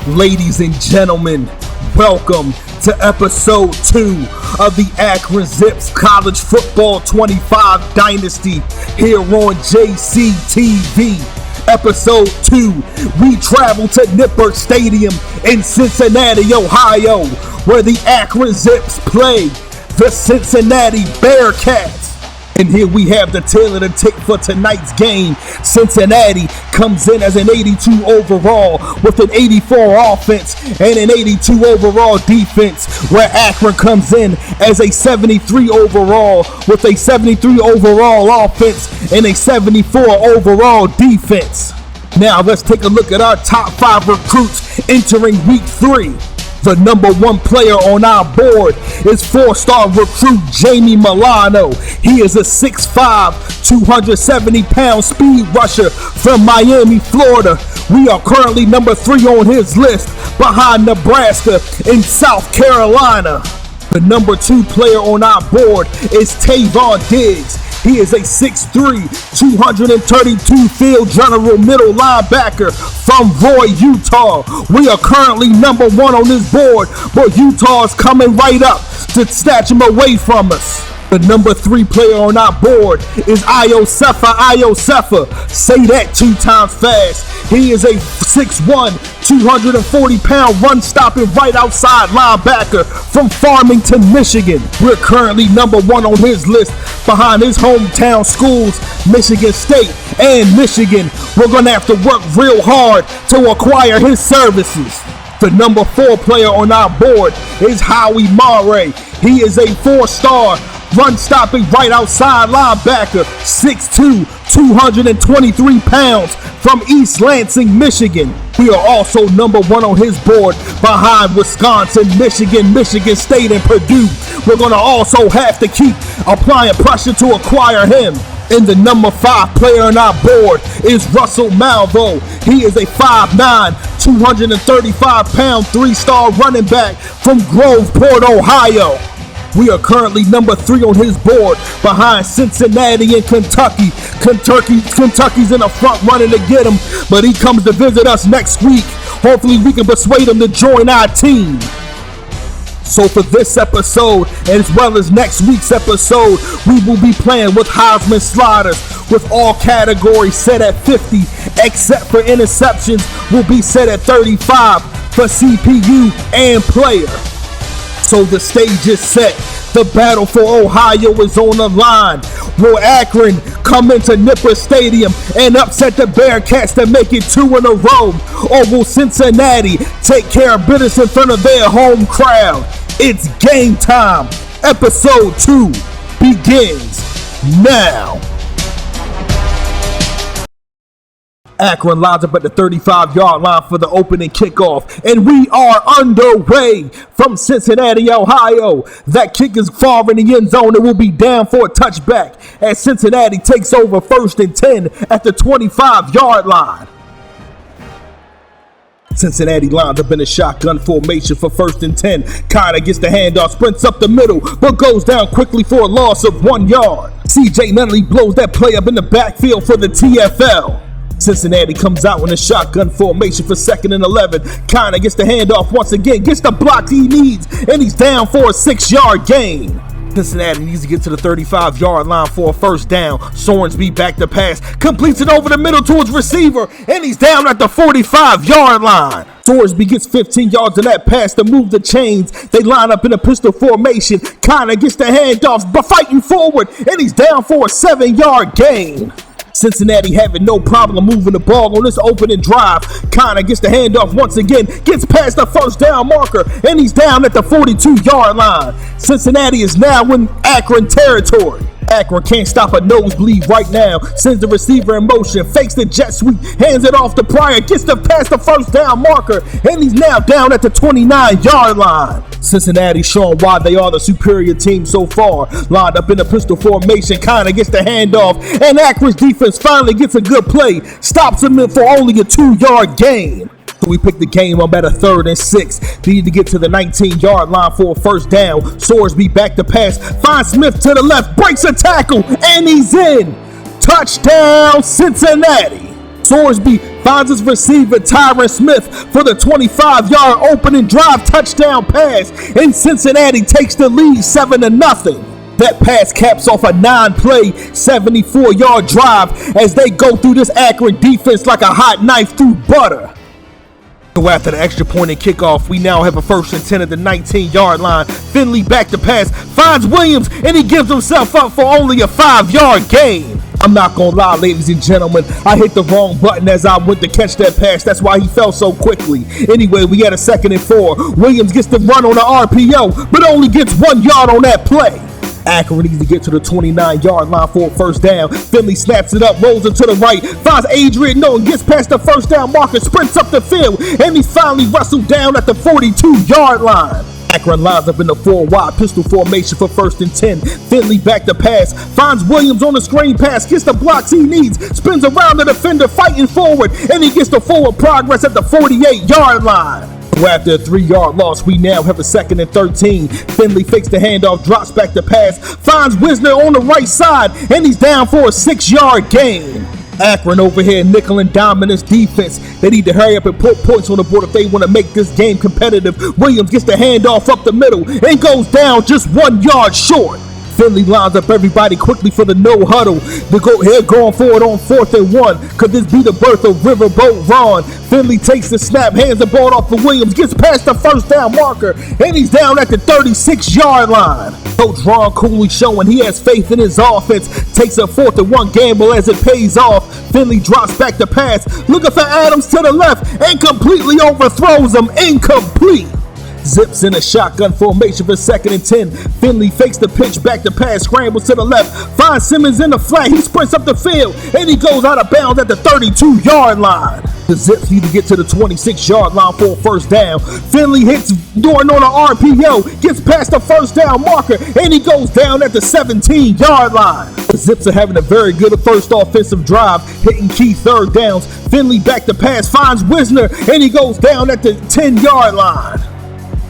Ladies and gentlemen, welcome to episode 2 of the Akron Zips College Football 25 Dynasty here on JCTV. Episode 2, we travel to Nippert Stadium in Cincinnati, Ohio, where the Akron Zips play the Cincinnati Bearcats. And here we have the tale of the tape for tonight's game. Cincinnati comes in as an 82 overall with an 84 offense and an 82 overall defense, where Akron comes in as a 73 overall with a 73 overall offense and a 74 overall defense. Now let's take a look at our top 5 recruits entering week 3. The number 1 player on our board is 4-star recruit Jamie Milano. He is a 6'5", 270-pound speed rusher from Miami, Florida. We are currently number 3 on his list, behind Nebraska and South Carolina. The number 2 player on our board is Tavon Diggs. He is a 6'3", 232 field general middle linebacker from Roy, Utah. We are currently number 1 on this board, but Utah is coming right up to snatch him away from us. The number 3 player on our board is Iosefa. Say that 2 times fast. He is a 6'1", 240-pound run-stopping right outside linebacker from Farmington, Michigan. We're currently number 1 on his list, behind his hometown schools, Michigan State and Michigan. We're going to have to work real hard to acquire his services. The number 4 player on our board is Howie Murray. He is a 4-star run-stopping right outside linebacker, 6'2", 223 pounds from East Lansing, Michigan. We are also number 1 on his board, behind Wisconsin, Michigan State, and Purdue. We're going to also have to keep applying pressure to acquire him. And the number 5 player on our board is Russell Malvo. He is a 5'9", 235-pound 3-star running back from Groveport, Ohio. We are currently number 3 on his board, behind Cincinnati and Kentucky. Kentucky's in the front running to get him, but he comes to visit us next week. Hopefully we can persuade him to join our team. So for this episode, as well as next week's episode, we will be playing with Heisman sliders, with all categories set at 50, except for interceptions will be set at 35 for CPU and player. So the stage is set. The battle for Ohio is on the line. Will Akron come into Nippert Stadium and upset the Bearcats to make it 2 in a row? Or will Cincinnati take care of business in front of their home crowd? It's game time. Episode 2 begins now. Akron lines up at the 35-yard line for the opening kickoff, and we are underway from Cincinnati, Ohio. That kick is far in the end zone. It will be down for a touchback as Cincinnati takes over 1st and 10 at the 25-yard line. Cincinnati lines up in a shotgun formation for 1st and 10. Kinda gets the handoff, sprints up the middle, but goes down quickly for a loss of 1 yard. CJ Nunley blows that play up in the backfield for the TFL. Cincinnati comes out in a shotgun formation for 2nd and 11. Kinda gets the handoff once again, gets the block he needs, and he's down for a 6-yard gain. Cincinnati needs to get to the 35-yard line for a 1st down. Sorensby back to pass, completes it over the middle to his receiver, and he's down at the 45-yard line. Sorensby gets 15 yards in that pass to move the chains. They line up in a pistol formation. Kinda gets the handoffs, but fighting forward, and he's down for a 7-yard gain. Cincinnati having no problem moving the ball on this opening drive. Kinda gets the handoff once again, gets past the 1st down marker, and he's down at the 42-yard line. Cincinnati is now in Akron territory. Akron can't stop a nosebleed right now. Sends the receiver in motion, fakes the jet sweep, hands it off to Pryor, gets to past the 1st down marker, and he's now down at the 29-yard line. Cincinnati showing why they are the superior team so far. Lined up in a pistol formation, kinda gets the handoff, and Akron's defense finally gets a good play. Stops him in for only a 2-yard gain. So we pick the game up at a 3rd and 6. They need to get to the 19-yard line for a 1st down. Sorsby back to pass. Finds Smith to the left. Breaks a tackle. And he's in. Touchdown, Cincinnati. Sorsby finds his receiver Tyron Smith for the 25-yard opening drive touchdown pass, and Cincinnati takes the lead 7-0. That pass caps off a 9-play, 74-yard drive as they go through this Akron defense like a hot knife through butter. So after the extra point and kickoff, we now have a 1st and 10 at the 19-yard line. Finley back to pass, finds Williams, and he gives himself up for only a 5-yard gain. I'm not gonna lie, ladies and gentlemen, I hit the wrong button as I went to catch that pass. That's why he fell so quickly. Anyway, we had a 2nd and 4. Williams gets the run on the RPO, but only gets 1 yard on that play. Akron needs to get to the 29-yard line for a 1st down. Finley snaps it up, rolls it to the right, finds Adrian Nolan, gets past the 1st down marker, sprints up the field, and he's finally wrestled down at the 42-yard line. Akron lines up in the 4-wide pistol formation for 1st and 10. Finley back to pass, finds Williams on the screen pass, gets the blocks he needs, spins around the defender fighting forward, and he gets the forward progress at the 48-yard line. After a 3-yard loss, we now have a 2nd and 13. Finley fakes the handoff, drops back to pass, finds Wisner on the right side, and he's down for a 6-yard gain. Akron over here, nickel and dominance defense. They need to hurry up and put points on the board if they want to make this game competitive. Williams gets the handoff up the middle and goes down just 1 yard short. Finley lines up everybody quickly for the no huddle. They go here going forward on 4th and 1. Could this be the birth of Riverboat Ron? Finley takes the snap, hands the ball off to Williams, gets past the 1st down marker, and he's down at the 36-yard line. Coach Ron Cooley showing he has faith in his offense. Takes a 4th and 1 gamble as it pays off. Finley drops back to pass, looking for Adams to the left, and completely overthrows him. Incomplete. Zips in a shotgun formation for 2nd and 10. Finley fakes the pitch back to pass, scrambles to the left, finds Simmons in the flat. He sprints up the field, and he goes out of bounds at the 32-yard line. The Zips need to get to the 26-yard line for a 1st down. Finley hits Norton on an RPO, gets past the 1st down marker, and he goes down at the 17-yard line. The Zips are having a very good first offensive drive, hitting key 3rd downs. Finley back to pass, finds Wisner, and he goes down at the 10-yard line.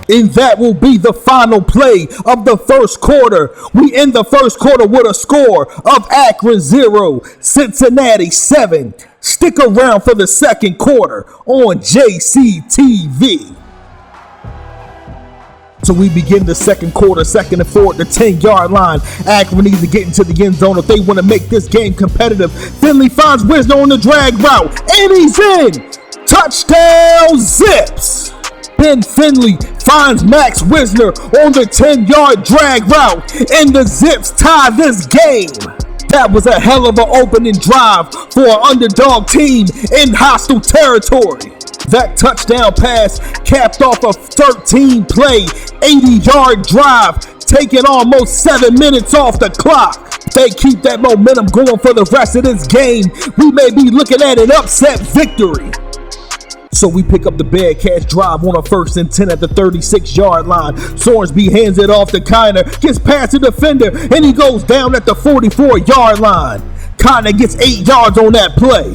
And that will be the final play of the 1st quarter. We end the 1st quarter with a score of Akron 0, Cincinnati 7. Stick around for the 2nd quarter on JCTV. So we begin the 2nd quarter, 2nd and 4 at the 10-yard line. Akron needs to get into the end zone if they want to make this game competitive. Finley finds Wisner on the drag route, and he's in. Touchdown Zips. Ben Finley finds Max Wisner on the 10-yard drag route, and the Zips tie this game. That was a hell of an opening drive for an underdog team in hostile territory. That touchdown pass capped off a 13-play, 80-yard drive, taking almost 7 minutes off the clock. They keep that momentum going for the rest of this game. We may be looking at an upset victory. So we pick up the Bearcats drive on a 1st and 10 at the 36-yard line. Sorsby hands it off to Kiner, gets past the defender, and he goes down at the 44-yard line. Kiner gets 8 yards on that play.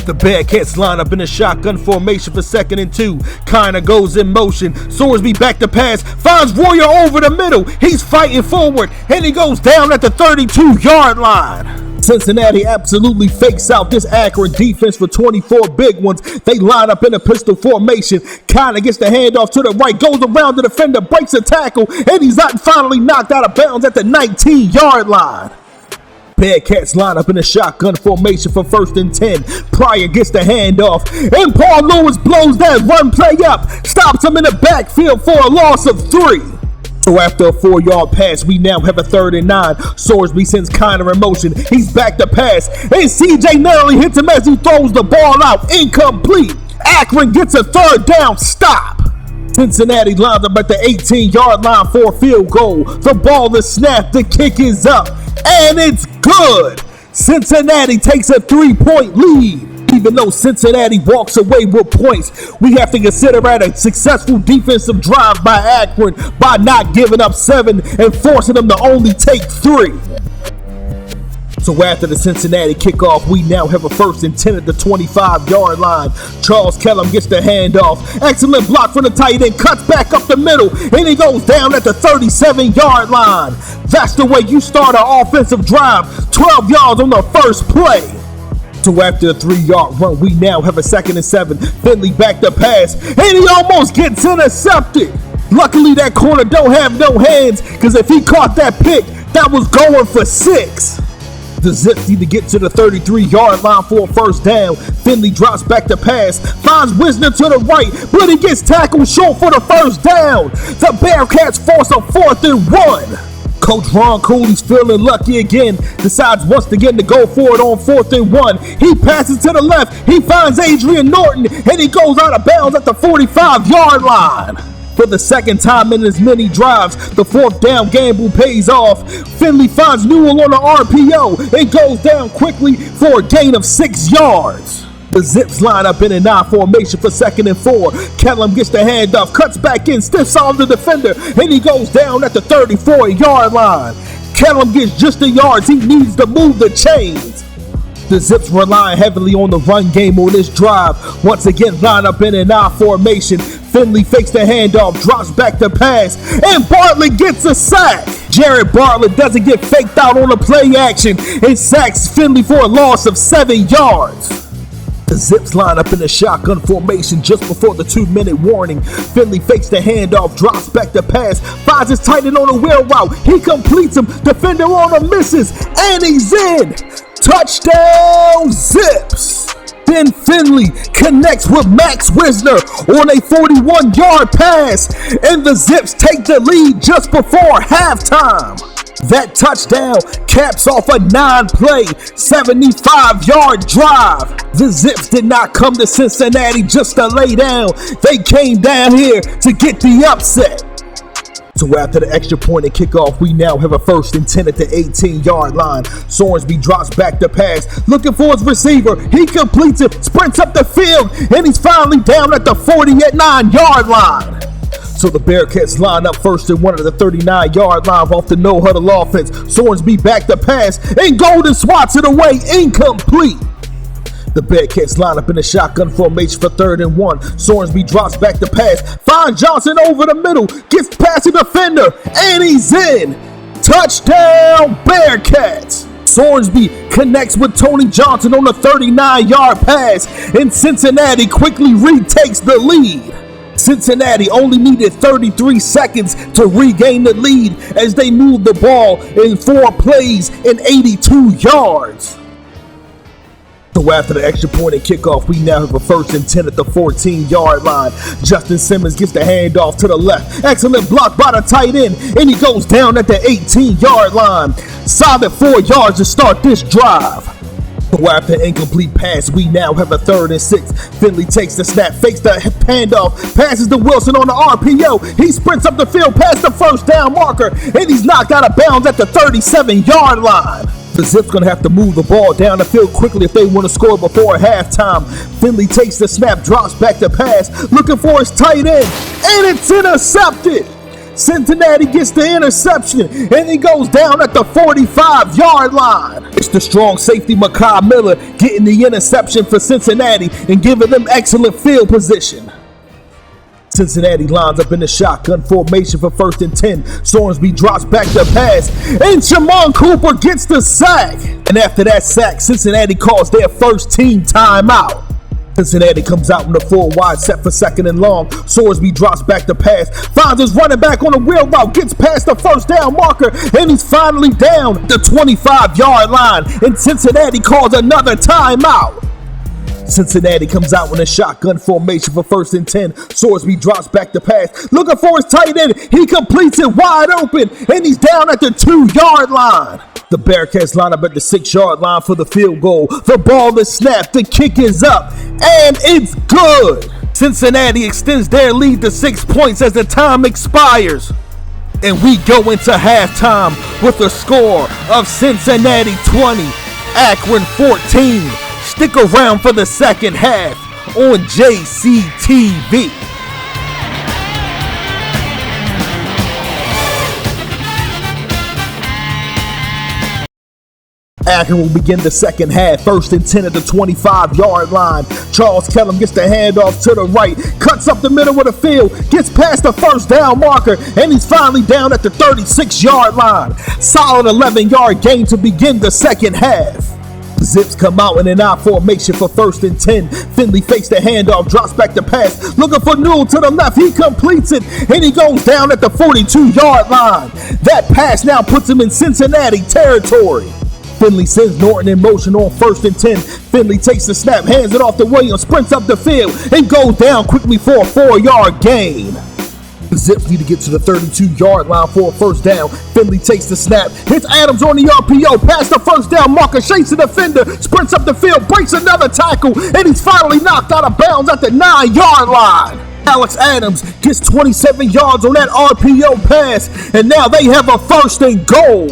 The Bearcats line up in a shotgun formation for 2nd and 2. Kiner goes in motion. Sorsby back to pass, finds Royer over the middle. He's fighting forward, and he goes down at the 32-yard line. Cincinnati absolutely fakes out this Akron defense for 24 big ones. They line up in a pistol formation. Kiner gets the handoff to the right, goes around the defender, breaks a tackle, and he's finally knocked out of bounds at the 19-yard line. Bearcats line up in a shotgun formation for 1st and 10. Pryor gets the handoff, and Paul Lewis blows that run play up, stops him in the backfield for a loss of 3. So after a 4-yard pass, we now have a 3rd and 9. Sorsby sends Kiner in motion. He's back to pass, and CJ narrowly hits him as he throws the ball out. Incomplete. Akron gets a 3rd down stop. Cincinnati lines up at the 18-yard line for a field goal. The ball is snapped, the kick is up, and it's good. Cincinnati takes a 3-point lead. Even though Cincinnati walks away with points, we have to consider that a successful defensive drive by Akron by not giving up 7 and forcing them to only take 3. So after the Cincinnati kickoff, we now have a 1st and 10 at the 25-yard line. Charles Kellum gets the handoff. Excellent block from the tight end, cuts back up the middle, and he goes down at the 37-yard line. That's the way you start an offensive drive. 12 yards on the first play. So after a 3-yard run, we now have a 2nd and 7. Finley back to pass, and he almost gets intercepted. Luckily, that corner don't have no hands, because if he caught that pick, that was going for 6. The Zips need to get to the 33-yard line for a first down. Finley drops back to pass, finds Wisner to the right, but he gets tackled short for the first down. The Bearcats force a 4th and 1. Coach Ron Cooley's feeling lucky again, decides once again to go for it on 4th and 1. He passes to the left, he finds Adrian Norton, and he goes out of bounds at the 45-yard line. For the second time in as many drives, the 4th down gamble pays off. Finley finds Newell on the RPO and goes down quickly for a gain of 6 yards. The Zips line up in an I formation for 2nd and 4. Kellum gets the handoff, cuts back in, stiffs on the defender, and he goes down at the 34-yard line. Kellum gets just the yards he needs to move the chains. The Zips relying heavily on the run game on this drive. Once again, line up in an I formation. Finley fakes the handoff, drops back to pass, and Bartlett gets a sack. Jared Bartlett doesn't get faked out on the play action and sacks Finley for a loss of 7 yards. The Zips line up in a shotgun formation just before the 2-minute warning. Finley fakes the handoff, drops back to pass, finds his tight end on a wheel route. He completes him, defender on a misses, and he's in. Touchdown Zips! Then Finley connects with Max Wisner on a 41-yard pass, and the Zips take the lead just before halftime. That touchdown caps off a 9-play, 75-yard drive. The Zips did not come to Cincinnati just to lay down. They came down here to get the upset. So after the extra point and kickoff, we now have a 1st and 10 at the 18-yard line. Sorensby drops back to pass, looking for his receiver. He completes it, sprints up the field, and he's finally down at the 49-yard line. So the Bearcats line up 1st and 1 at the 39-yard line off the no-huddle offense. Sorensby back to pass, and Golden swats it away, incomplete. The Bearcats line up in a shotgun formation for 3rd and 1. Sorensby drops back to pass, finds Johnson over the middle, gets past the defender, and he's in. Touchdown Bearcats! Sorensby connects with Tony Johnson on the 39-yard pass, and Cincinnati quickly retakes the lead. Cincinnati only needed 33 seconds to regain the lead as they moved the ball in 4 plays and 82 yards. So after the extra point and kickoff, we now have a 1st and 10 at the 14-yard line. Justin Simmons gets the handoff to the left. Excellent block by the tight end, and he goes down at the 18-yard line. Solid 4 yards to start this drive. So after incomplete pass, we now have a 3rd and 6. Finley takes the snap, fakes the handoff, passes to Wilson on the RPO. He sprints up the field past the 1st down marker, and he's knocked out of bounds at the 37-yard line. The Zips going to have to move the ball down the field quickly if they want to score before halftime. Finley takes the snap, drops back to pass, looking for his tight end, and it's intercepted. Cincinnati gets the interception, and he goes down at the 45-yard line. It's the strong safety Makai Miller getting the interception for Cincinnati and giving them excellent field position. Cincinnati lines up in the shotgun formation for 1st and 10. Sorensby drops back to pass, and Shamon Cooper gets the sack. And after that sack, Cincinnati calls their first team timeout. Cincinnati comes out in the full wide set for 2nd and long. Sorensby drops back to pass, finds his running back on the wheel route, gets past the 1st down marker, and he's finally down the 25-yard line. And Cincinnati calls another timeout. Cincinnati comes out in a shotgun formation for 1st and 10. Sorensby drops back to pass, looking for his tight end. He completes it wide open, and he's down at the 2-yard line. The Bearcats line up at the 6-yard line for the field goal. The ball is snapped, the kick is up, and it's good. Cincinnati extends their lead to 6 points as the time expires. And we go into halftime with a score of Cincinnati 20, Akron 14. Stick around for the second half on JCTV. Akron will begin the second half, 1st and 10 at the 25-yard line. Charles Kellum gets the handoff to the right, cuts up the middle of the field, gets past the 1st down marker, and he's finally down at the 36-yard line. Solid 11-yard gain to begin the second half. Zips come out in an I formation for 1st and 10. Finley fakes the handoff, drops back the pass. Looking for Newell to the left. He completes it, and he goes down at the 42-yard line. That pass now puts him in Cincinnati territory. Finley sends Norton in motion on 1st and 10. Finley takes the snap, hands it off to Williams, sprints up the field, and goes down quickly for a 4-yard gain. The Zips need to get to the 32-yard line for a 1st down. Finley takes the snap, hits Adams on the RPO, past the 1st down marker, shakes the defender, sprints up the field, breaks another tackle, and he's finally knocked out of bounds at the 9-yard line. Alex Adams gets 27 yards on that RPO pass, and now they have a 1st and goal.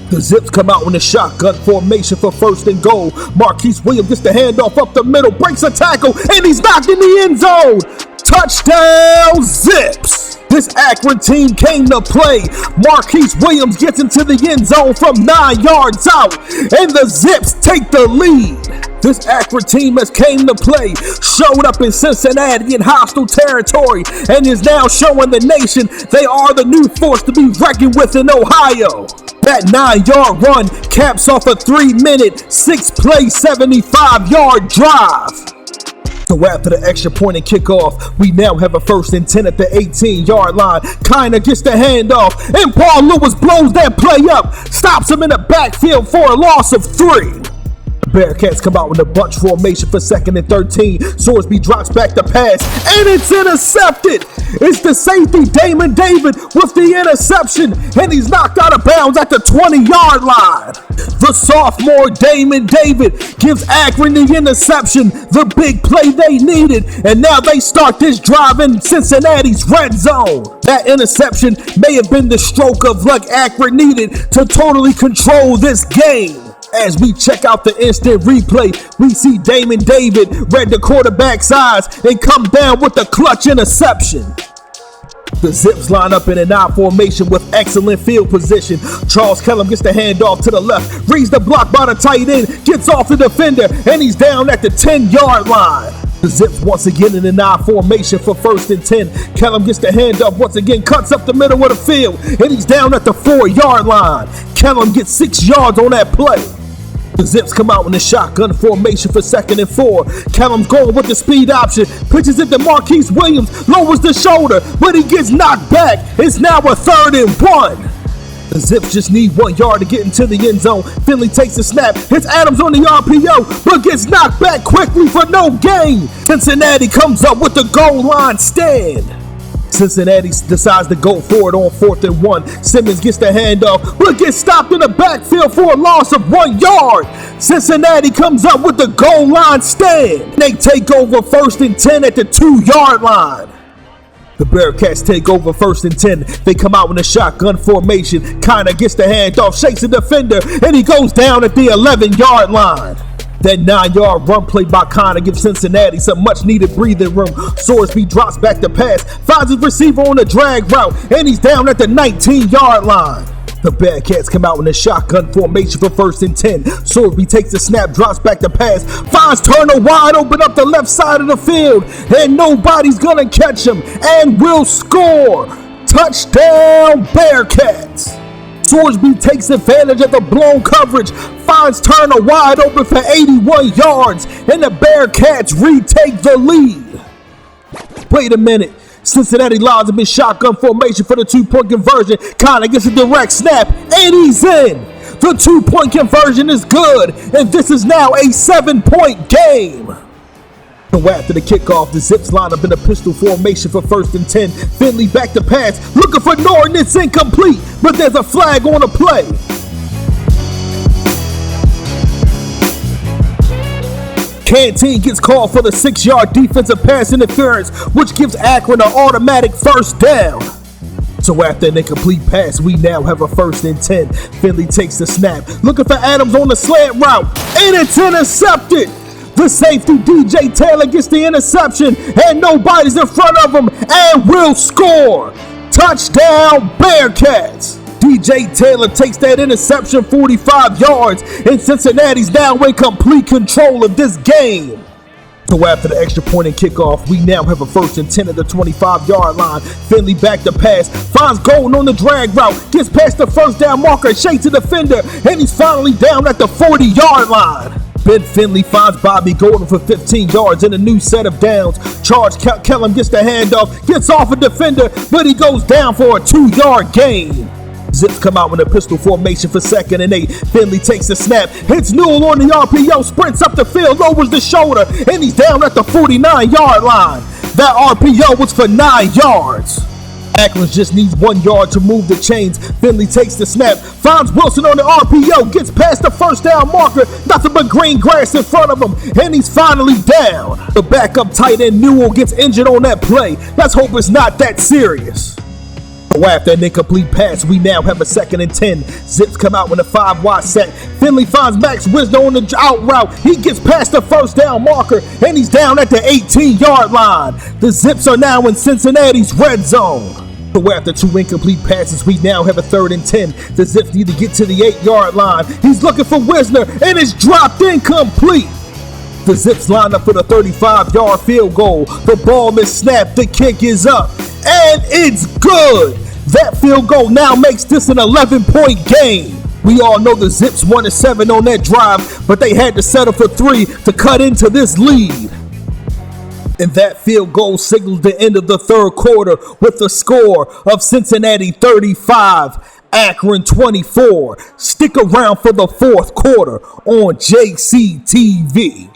The Zips come out in a shotgun formation for 1st and goal. Marquise Williams gets the handoff up the middle, breaks a tackle, and he's knocked in the end zone. Touchdown Zips! This Akron team came to play. Marquise Williams gets into the end zone from 9 yards out, and the Zips take the lead. This Akron team has came to play, showed up in Cincinnati in hostile territory, and is now showing the nation they are the new force to be reckoned with in Ohio. That 9-yard run caps off a 3-minute, 6-play, 75-yard drive. So after the extra point and kickoff, we now have a 1st and 10 at the 18-yard line. Kiner gets the handoff, and Paul Lewis blows that play up, stops him in the backfield for a loss of 3. Bearcats come out with a bunch formation for 2nd and 13. Sorsby drops back the pass, and it's intercepted. It's the safety, Damon David, with the interception, and he's knocked out of bounds at the 20-yard line. The sophomore, Damon David, gives Akron the interception, the big play they needed, and now they start this drive in Cincinnati's red zone. That interception may have been the stroke of luck Akron needed to totally control this game. As we check out the instant replay, we see Damon David read the quarterback's eyes and come down with the clutch interception. The Zips line up in an I formation with excellent field position. Charles Kellum gets the handoff to the left, reads the block by the tight end, gets off the defender, and he's down at the 10-yard line. The Zips once again in an I formation for 1st and 10. Kellum gets the handoff once again, cuts up the middle of the field, and he's down at the 4-yard line. Kellum gets 6 yards on that play. The Zips come out in a shotgun formation for 2nd and 4. Kellum's going with the speed option, pitches it to Marquise Williams, lowers the shoulder, but he gets knocked back. It's now a 3rd and 1. The Zips just need 1 yard to get into the end zone. Finley takes the snap, hits Adams on the RPO, but gets knocked back quickly for no gain. Cincinnati comes up with the goal line stand. Cincinnati decides to go for it on 4th and 1. Simmons gets the handoff, but gets stopped in the backfield for a loss of 1 yard. Cincinnati comes up with the goal line stand. They take over 1st and 10 at the 2-yard line. The Bearcats take over 1st and 10. They come out in a shotgun formation. Kiner gets the handoff, shakes the defender, and he goes down at the 11-yard line. That 9-yard run play by Kiner gives Cincinnati some much-needed breathing room. Sorsby drops back the pass, finds his receiver on the drag route, and he's down at the 19-yard line. The Bearcats come out in a shotgun formation for 1st and 10. Sorsby takes the snap, drops back the pass, finds Turner wide open up the left side of the field, and nobody's gonna catch him, and will score. Touchdown Bearcats! Sorsby takes advantage of the blown coverage, finds Turner wide open for 81 yards, and the Bearcats retake the lead. Wait a minute. Cincinnati lines up in shotgun formation for the 2-point conversion. Kiner gets a direct snap, and he's in. The 2-point conversion is good, and this is now a 7-point game. So after the kickoff, the Zips line up in a pistol formation for 1st and 10. Finley back to pass, looking for Norton. It's incomplete, but there's a flag on the play. Canteen gets called for the 6-yard defensive pass interference, which gives Akron an automatic 1st down. So after an incomplete pass, we now have a 1st and 10. Finley takes the snap, looking for Adams on the slant route, and it's intercepted. The safety, DJ Taylor, gets the interception, and nobody's in front of him, and will score. Touchdown Bearcats! DJ Taylor takes that interception 45 yards, and Cincinnati's now in complete control of this game. So after the extra point and kickoff, we now have a 1st and 10 at the 25-yard line. Finley back to pass, finds Golden on the drag route, gets past the first down marker, shakes the defender, and he's finally down at the 40-yard line. Ben Finley finds Bobby Golden for 15 yards in a new set of downs. Charge Kellum gets the handoff, gets off a defender, but he goes down for a 2-yard gain. Zips come out with a pistol formation for 2nd and 8. Finley takes the snap, hits Newell on the RPO, sprints up the field, lowers the shoulder, and he's down at the 49-yard line. That RPO was for 9 yards. Akron just needs 1 yard to move the chains. Finley takes the snap, finds Wilson on the RPO, gets past the first down marker, nothing but green grass in front of him, and he's finally down. The backup tight end Newell gets injured on that play. Let's hope it's not that serious. After an incomplete pass, we now have a 2nd and 10. Zips come out with a 5-wide set. Finley finds Max Wisdom on the out route. He gets past the first down marker, and he's down at the 18-yard line. The Zips are now in Cincinnati's red zone. So after 2 incomplete passes, we now have a 3rd and 10. The Zips need to get to the 8-yard line. He's looking for Wisner, and it's dropped incomplete. The Zips line up for the 35-yard field goal. The ball is snapped. The kick is up, and it's good. That field goal now makes this an 11-point game. We all know the Zips won 7 on that drive, but they had to settle for 3 to cut into this lead. And that field goal signals the end of the 3rd quarter with the score of Cincinnati 35, Akron 24. Stick around for the 4th quarter on JCTV.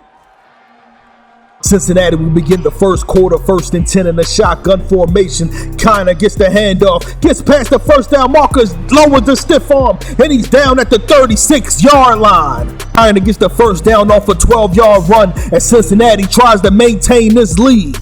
Cincinnati will begin the 1st quarter, 1st and 10 in a shotgun formation. Kiner gets the handoff, gets past the first down markers, lowers the stiff arm, and he's down at the 36-yard line. Kiner gets the first down off a 12-yard run as Cincinnati tries to maintain this lead.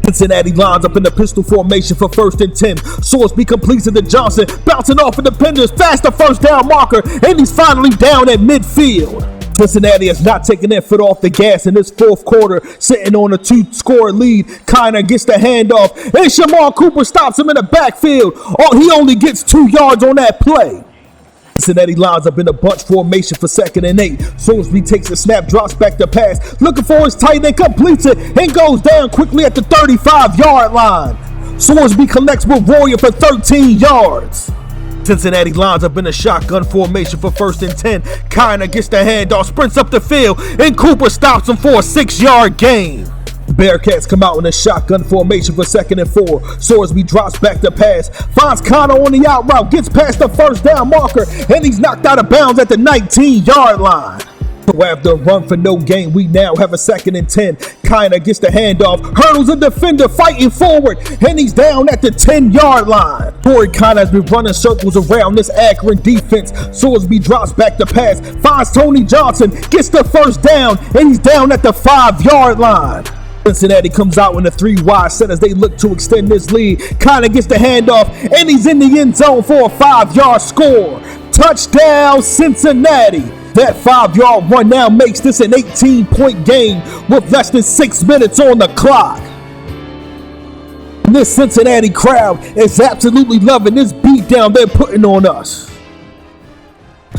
Cincinnati lines up in the pistol formation for 1st and 10. Sorsby completes it to Johnson, bouncing off of defenders, past the first down marker, and he's finally down at midfield. Cincinnati has not taken their foot off the gas in this 4th quarter, sitting on a 2-score lead. Kiner gets the handoff, and Shamar Cooper stops him in the backfield. Oh, he only gets 2 yards on that play. Cincinnati lines up in a bunch formation for 2nd and 8. Sorsby takes the snap, drops back the pass, looking for his tight end, completes it, and goes down quickly at the 35-yard line. Sorsby collects with Royer for 13 yards. Cincinnati lines up in a shotgun formation for 1st and 10. Kiner gets the handoff, sprints up the field, and Cooper stops him for a 6-yard gain. Bearcats come out in a shotgun formation for 2nd and 4. Sorsby drops back the pass, finds Kiner on the out route, gets past the first down marker, and he's knocked out of bounds at the 19-yard line. So after a run for no gain, we now have a 2nd and 10. Kiner gets the handoff, hurdles a defender fighting forward, and he's down at the 10-yard line. Corey Kiner has been running circles around this Akron defense. Sorsby drops back the pass, finds Tony Johnson, gets the first down, and he's down at the 5-yard line. Cincinnati comes out in a 3-wide set as they look to extend this lead. Kiner gets the handoff, and he's in the end zone for a 5-yard score. Touchdown, Cincinnati. That 5-yard run now makes this an 18-point game with less than 6 minutes on the clock. And this Cincinnati crowd is absolutely loving this beatdown they're putting on us.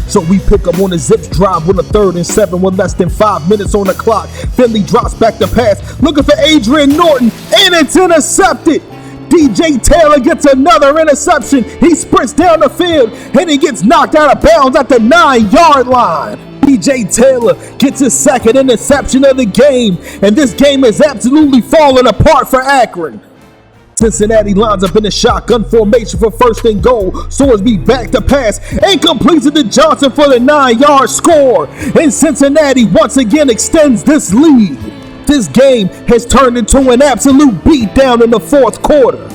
So we pick up on the Zips drive with a 3rd and 7 with less than 5 minutes on the clock. Finley drops back the pass, looking for Adrian Norton, and it's intercepted. DJ Taylor gets another interception. He sprints down the field, and he gets knocked out of bounds at the 9-yard line. DJ Taylor gets his 2nd interception of the game, and this game is absolutely falling apart for Akron. Cincinnati lines up in a shotgun formation for 1st and goal. Sorsby back to pass and completes it to Johnson for the 9-yard score. And Cincinnati once again extends this lead. This game has turned into an absolute beatdown in the 4th quarter.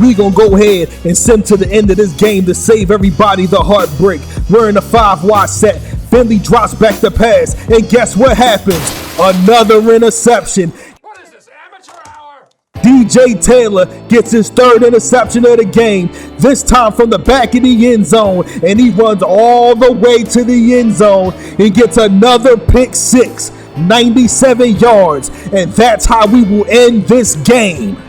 We gonna go ahead and send to the end of this game to save everybody the heartbreak. We're in a 5-wide set. Finley drops back the pass, and guess what happens? Another interception. What is this, amateur hour? DJ Taylor gets his 3rd interception of the game, this time from the back of the end zone, and he runs all the way to the end zone and gets another pick 6, 97 yards, and that's how we will end this game.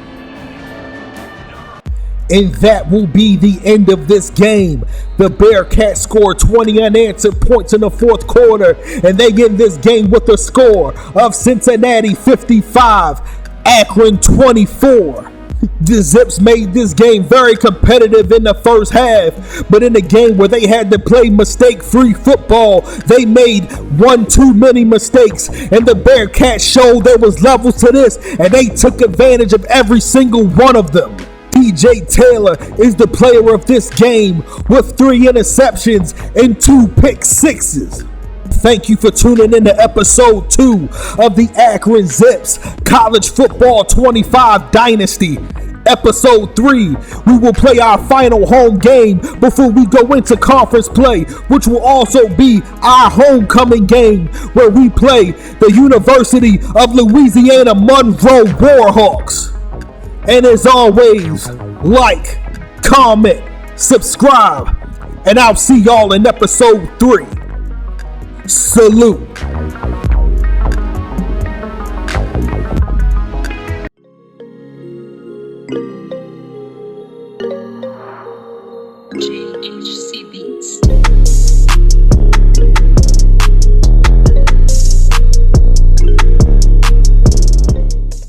And that will be the end of this game. The Bearcats scored 20 unanswered points in the fourth quarter, and they end this game with a score of Cincinnati 55, Akron 24. The Zips made this game very competitive in the first half, but in a game where they had to play mistake-free football, they made one too many mistakes, and the Bearcats showed there was levels to this, and they took advantage of every single one of them. DJ Taylor is the player of this game with 3 interceptions and 2 pick sixes. Thank you for tuning in to episode 2 of the Akron Zips College Football 25 Dynasty. Episode 3, we will play our final home game before we go into conference play, which will also be our homecoming game where we play the University of Louisiana Monroe Warhawks. And as always, like, comment, subscribe, and I'll see y'all in episode 3. Salute.